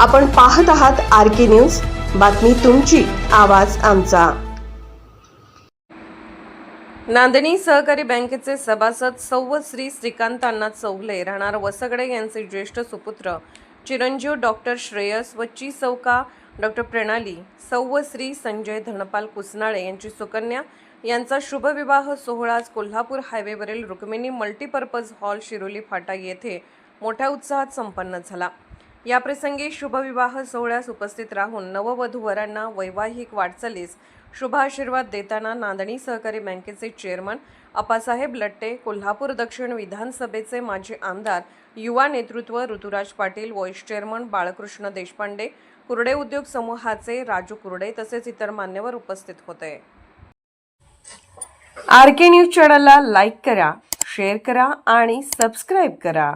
आपण पाहत आहात RK न्यूज, बातमी तुमची, आवाज आमचा। नांदणी सहकारी बँकेचे सभासद सौ श्री श्रीकांत अण्णा चौगले राहणार वसगडे यांचे ज्येष्ठ सुपुत्र चिरंजीव डॉक्टर श्रेयस व ची सौका डॉक्टर प्रणाली, सौ श्री संजय धनपाल कुसनाळे यांची सुकन्या यांचा शुभविवाह सोहळा आज कोल्हापूर हायवेवरील रुक्मिणी मल्टीपर्पज हॉल शिरोली फाटा येथे मोठ्या उत्साहात संपन्न झाला। या प्रसंगी शुभविवाह सोहळ्यास उपस्थित राहून नववधूवरांना वैवाहिक वाटचालीस शुभ आशीर्वाद देताना नांदणी सहकारी बँकेचे चेअरमन अप्पासाहेब लट्टे, कोल्हापूर दक्षिण विधानसभेचे माजी आमदार, युवा नेतृत्व ऋतुराज पाटील, व्हाईस चेअरमन बाळकृष्ण देशपांडे, कुर्डे उद्योग समूहाचे राजू कुर्डे तसेच इतर मान्यवर उपस्थित होते। RK न्यूज चॅनलला लाईक करा, शेअर करा आणि सबस्क्राईब करा।